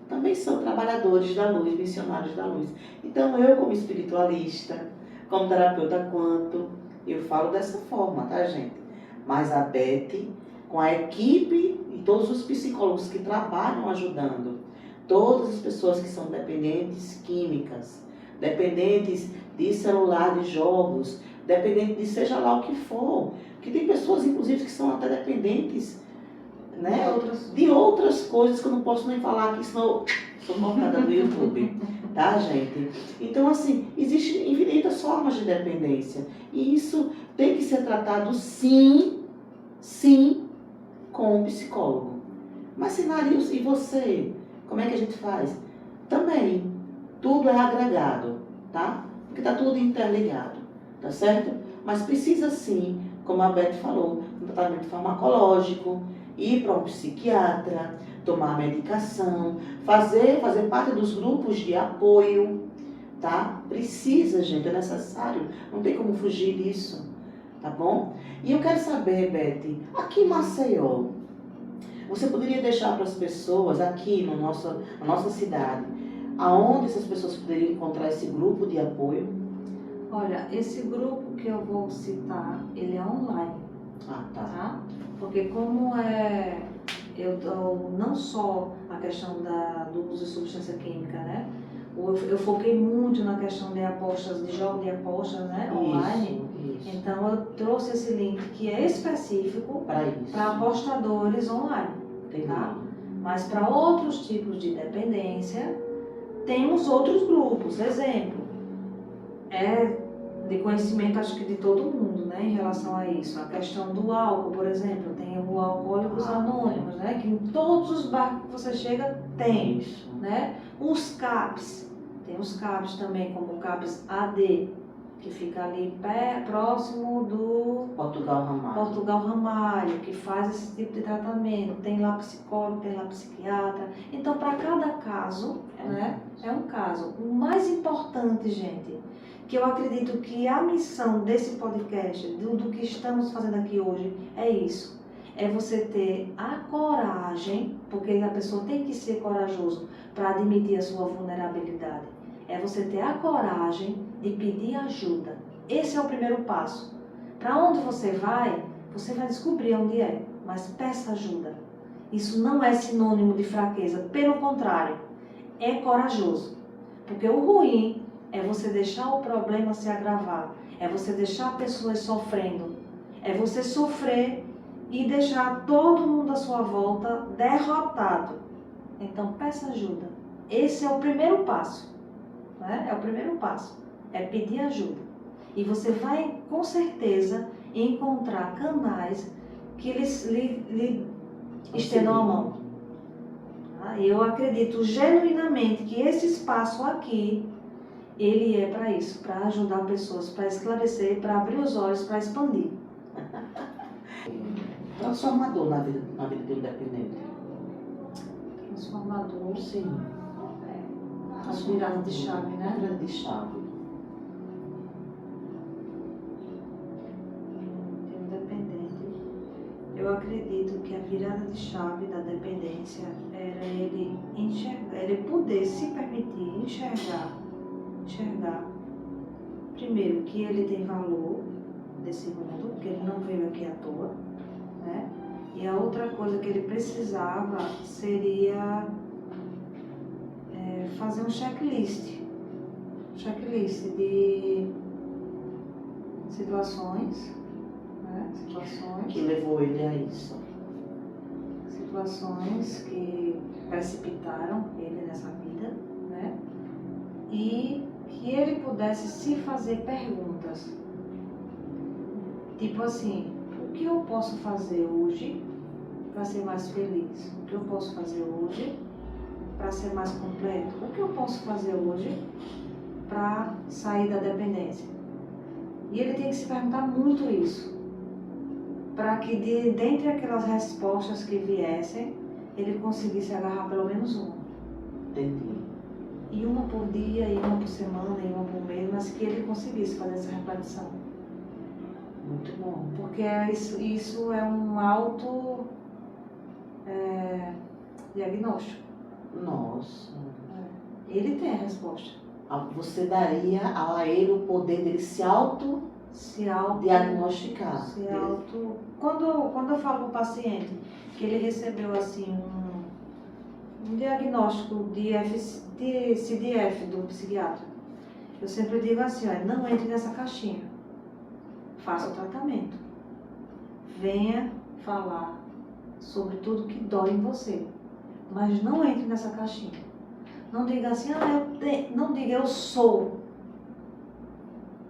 também são trabalhadores da luz, missionários da luz. Então eu, como espiritualista, como terapeuta quanto, eu falo dessa forma, tá, gente? Mas a Beth, com a equipe e todos os psicólogos que trabalham ajudando todas as pessoas que são dependentes químicas, dependentes de celular, de jogos, dependente de seja lá o que for. Porque tem pessoas, inclusive, que são até dependentes, né, de outras coisas que eu não posso nem falar aqui, senão eu sou cortada do YouTube, tá, gente? Então, assim, existem infinitas formas de dependência. E isso tem que ser tratado, sim, com o psicólogo. Mas, Sinarius, e você? Como é que a gente faz? Também, tudo é agregado, tá? Porque tá tudo interligado, tá certo? Mas precisa, sim, como a Beth falou, um tratamento farmacológico, ir para um psiquiatra, tomar medicação, fazer parte dos grupos de apoio, tá? Precisa, gente, é necessário, não tem como fugir disso, tá bom? E eu quero saber, Beth, aqui em Maceió, você poderia deixar para as pessoas aqui na nossa cidade, aonde essas pessoas poderiam encontrar esse grupo de apoio? Olha, esse grupo que eu vou citar, ele é online. Ah, tá? Porque como eu dou não só a questão do uso de substância química, né? Eu foquei muito na questão de apostas, de jogo de apostas, né? Online. Isso. Então eu trouxe esse link que é específico para apostadores online. Entendi. Tá? Mas para outros tipos de dependência, temos outros grupos. Exemplo, de conhecimento, acho que de todo mundo, né, em relação a isso. A questão do álcool, por exemplo, tem o Alcoólicos Anônimos, né, que em todos os bairros que você chega tem, Isso. né? Os CAPs, tem os CAPs também, como o CAPs AD, que fica ali próximo do Portugal Ramalho, que faz esse tipo de tratamento. Tem lá psicólogo, tem lá psiquiatra. Então, para cada caso, né, é um caso. O mais importante, gente, que eu acredito que a missão desse podcast, do que estamos fazendo aqui hoje, é isso. É você ter a coragem, porque a pessoa tem que ser corajoso para admitir a sua vulnerabilidade. É você ter a coragem de pedir ajuda. Esse é o primeiro passo. Para onde você vai descobrir onde é, mas peça ajuda. Isso não é sinônimo de fraqueza, pelo contrário, é corajoso. Porque o ruim é você deixar o problema se agravar, é você deixar pessoas sofrendo, é você sofrer e deixar todo mundo à sua volta derrotado. Então peça ajuda. Esse é o primeiro passo. Né? É o primeiro passo, é pedir ajuda. E você vai, com certeza, encontrar canais que lhe estendam a mão. Tá? E eu acredito genuinamente que esse espaço aqui, ele é para isso, para ajudar pessoas, para esclarecer, para abrir os olhos, para expandir. Transformador na vida de um dependente. Transformador, Sim. As viradas de chave, né? Virada de chave. Tem um dependente. Eu acredito que a virada de chave da dependência era ele enxergar, ele poder se permitir enxergar, primeiro, que ele tem valor desse mundo, que ele não veio aqui à toa, né? E a outra coisa que ele precisava seria fazer um checklist de situações, né? Que levou ele a isso. Situações que precipitaram ele nessa vida, né? E que ele pudesse se fazer perguntas, tipo assim, o que eu posso fazer hoje para ser mais feliz? O que eu posso fazer hoje para ser mais completo? O que eu posso fazer hoje para sair da dependência? E ele tem que se perguntar muito isso, para que dentre aquelas respostas que viessem, ele conseguisse agarrar pelo menos uma. Entendi. E uma por dia, e uma por semana, e uma por mês, mas que ele conseguisse fazer essa reflexão. Muito bom. Porque isso é um auto diagnóstico. Nossa. Ele tem a resposta. Você daria a ele o poder dele se se auto... diagnosticar. Se auto... Quando eu falo para o paciente que ele recebeu assim um diagnóstico de CDF do psiquiatra, eu sempre digo assim, olha, não entre nessa caixinha, faça o tratamento, venha falar sobre tudo que dói em você, mas não entre nessa caixinha. Não diga assim, não diga eu sou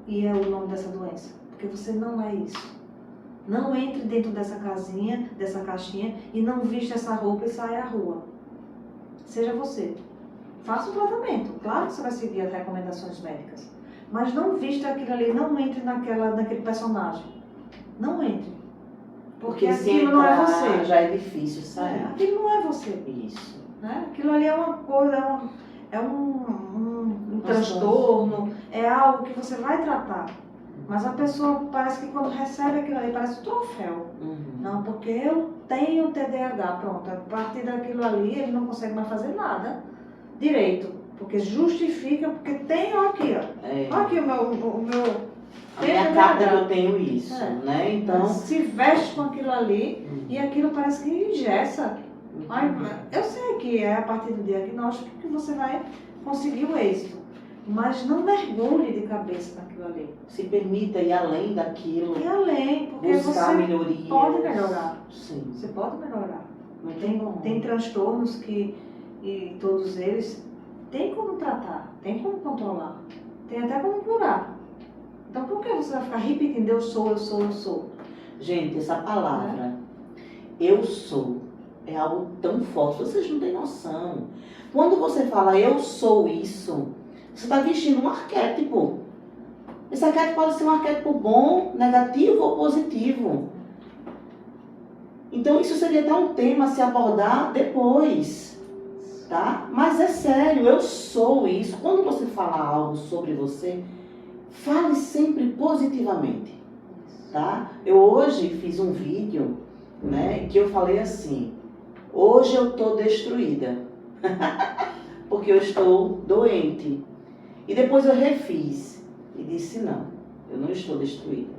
e é o nome dessa doença, porque você não é isso. Não entre dentro dessa casinha, dessa caixinha e não vista essa roupa e saia à rua. Seja você. Faça o tratamento. Claro que você vai seguir as recomendações médicas. Mas não vista aquilo ali, não entre naquele personagem. Não entre. Porque se aquilo não é entrar, você. já é difícil sair. Aquilo não é você. Isso. Né? Aquilo ali é uma coisa, é um transtorno, é algo que você vai tratar. Mas a pessoa parece que quando recebe aquilo ali, parece um troféu. Não, porque eu tenho TDAH, pronto. A partir daquilo ali, ele não consegue mais fazer nada direito. Porque justifica, porque tem, ó aqui, ó. Olha aqui o meu a minha carta que eu tenho isso, né? Então... se veste com aquilo ali e aquilo parece que engessa. Eu sei que é a partir do diagnóstico que você vai conseguir o êxito. Mas não mergulhe de cabeça naquilo ali. Se permita ir além daquilo. Ir além, porque buscar você melhorias. pode melhorar. Sim. Você pode melhorar. Muito Tem transtornos que, e todos eles, tem como tratar, tem como controlar, tem até como curar. Então por que você vai ficar repetindo eu sou, eu sou, eu sou? Gente, essa palavra, eu sou, é algo tão forte, vocês não têm noção. Quando você fala eu sou isso, você está vestindo um arquétipo. Esse arquétipo pode ser um arquétipo bom, negativo ou positivo. Então isso seria até um tema a se abordar depois, tá? Mas é sério, eu sou isso. Quando você fala algo sobre você, fale sempre positivamente, tá? Eu hoje fiz um vídeo, né, que eu falei assim, hoje eu estou destruída, porque eu estou doente. E depois eu refiz e disse, não, eu não estou destruída,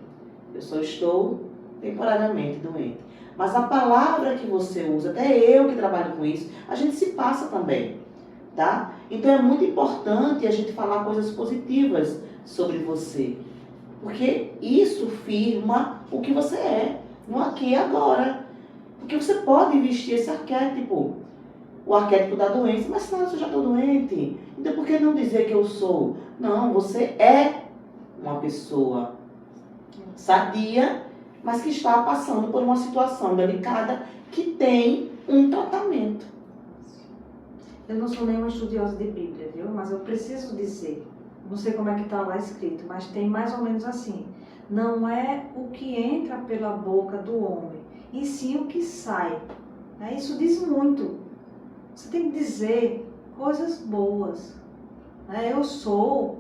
eu só estou temporariamente doente. Mas a palavra que você usa, até eu que trabalho com isso, a gente se passa também, tá? Então é muito importante a gente falar coisas positivas sobre você, porque isso firma o que você é, no aqui e agora. Porque você pode vestir esse arquétipo, o arquétipo da doença, mas não, eu já estou doente, então por que não dizer que eu sou? Não, você é uma pessoa sadia, mas que está passando por uma situação delicada que tem um tratamento. Eu não sou nenhuma estudiosa de Bíblia, viu? Mas eu preciso dizer, não sei como é que está lá escrito, mas tem mais ou menos assim, não é o que entra pela boca do homem, e sim o que sai. Isso diz muito. Você tem que dizer coisas boas. Eu sou,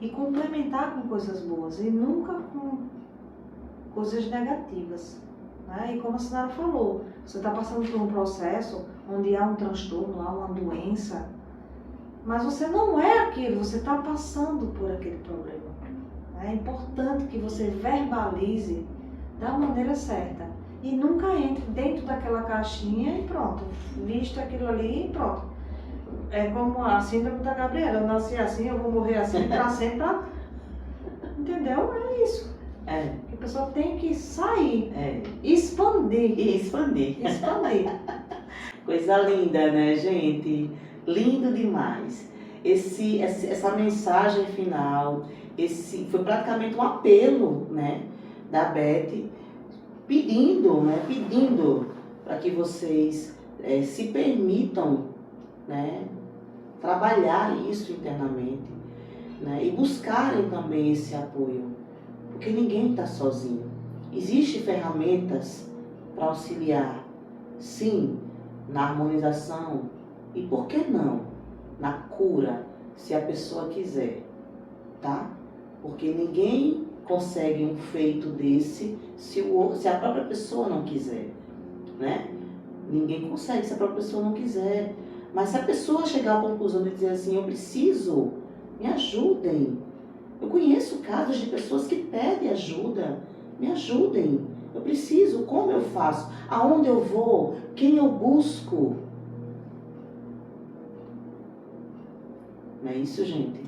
e complementar com coisas boas, e nunca com coisas negativas. E como a senhora falou, você está passando por um processo onde há um transtorno, há uma doença, mas você não é aquilo, você está passando por aquele problema. É importante que você verbalize da maneira certa e nunca entre dentro daquela caixinha e pronto, vista aquilo ali e pronto. É como a síndrome da Gabriela, eu nasci assim, eu vou morrer assim para sempre. Entendeu? É isso. A pessoa tem que sair, expandir. Expandir. Coisa linda, né, gente? Lindo demais. Essa mensagem final, foi praticamente um apelo, né, da Beth, pedindo para que vocês se permitam, né, trabalhar isso internamente, né, e buscarem também esse apoio, porque ninguém está sozinho. Existem ferramentas para auxiliar, sim, na harmonização e, por que não, na cura, se a pessoa quiser, tá? Porque ninguém consegue um feito desse se a própria pessoa não quiser, né? Ninguém consegue se a própria pessoa não quiser. Mas se a pessoa chegar à conclusão de dizer assim, eu preciso, me ajudem, Eu conheço casos de pessoas que pedem ajuda. Me ajudem. Eu preciso, como eu faço? Aonde eu vou? Quem eu busco? Não é isso, gente?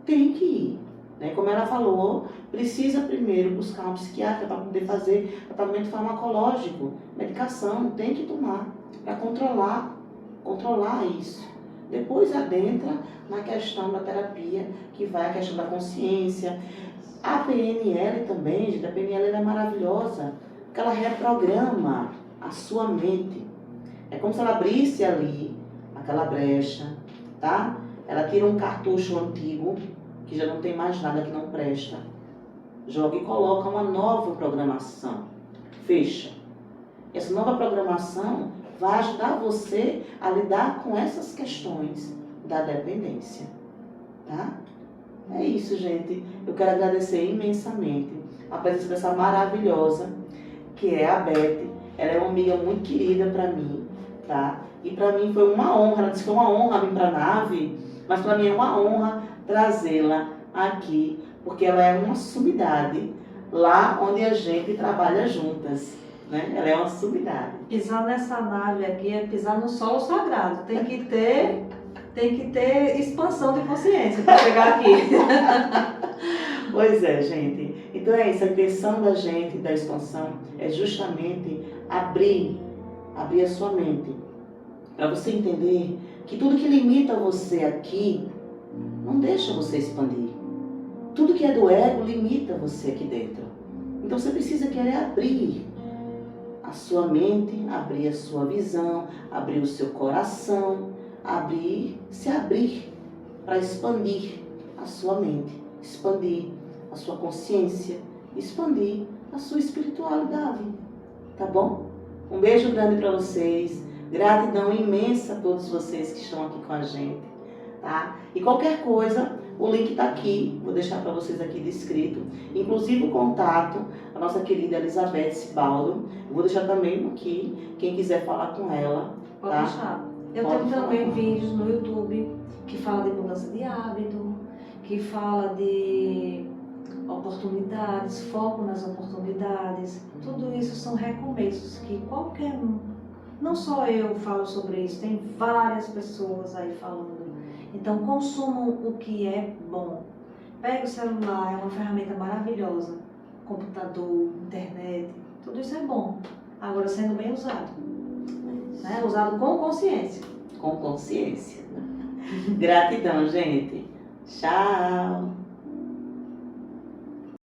Tem que ir. Né? Como ela falou, precisa primeiro buscar um psiquiatra para poder fazer tratamento farmacológico, medicação, tem que tomar para controlar isso. Depois adentra na questão da terapia, que vai a questão da consciência. A PNL também, gente, a PNL ela é maravilhosa, porque ela reprograma a sua mente. É como se ela abrisse ali aquela brecha, tá? Ela tira um cartucho antigo, que já não tem mais nada, que não presta, joga e coloca uma nova programação, fecha. Essa nova programação vai ajudar você a lidar com essas questões da dependência, tá? É isso, gente. Eu quero agradecer imensamente a presença dessa maravilhosa, que é a Beth. Ela é uma amiga muito querida para mim, tá? E para mim foi uma honra, ela disse que foi uma honra vir para a nave, mas para mim é uma honra trazê-la aqui, porque ela é uma sumidade lá onde a gente trabalha juntas, né? Ela é uma sumidade. Pisar nessa nave aqui é pisar no solo sagrado. Tem que ter expansão de consciência para chegar aqui. Pois é, gente. Então é isso, a intenção da gente, da expansão, é justamente abrir a sua mente, para você entender que tudo que limita você aqui, não deixa você expandir. Tudo que é do ego limita você aqui dentro. Então você precisa querer abrir a sua mente, abrir a sua visão, abrir o seu coração, se abrir para expandir a sua mente, expandir a sua consciência, expandir a sua espiritualidade, tá bom? Um beijo grande para vocês, gratidão imensa a todos vocês que estão aqui com a gente, tá? E qualquer coisa, o link está aqui, vou deixar para vocês aqui descrito, inclusive o contato, a nossa querida Elizabeth Sibaldo, eu vou deixar também aqui, quem quiser falar com ela, Pode tá? deixar. Eu Pode tenho falar. também vídeos no YouTube que fala de mudança de hábito, que fala de oportunidades, foco nas oportunidades. Tudo isso são recomeços que qualquer um, não só eu falo sobre isso, tem várias pessoas aí falando. Então consumam o que é bom. Pega o celular, é uma ferramenta maravilhosa. Computador, internet, tudo isso é bom. Agora sendo bem usado. Né? Usado com consciência. Com consciência. Gratidão, gente. Tchau.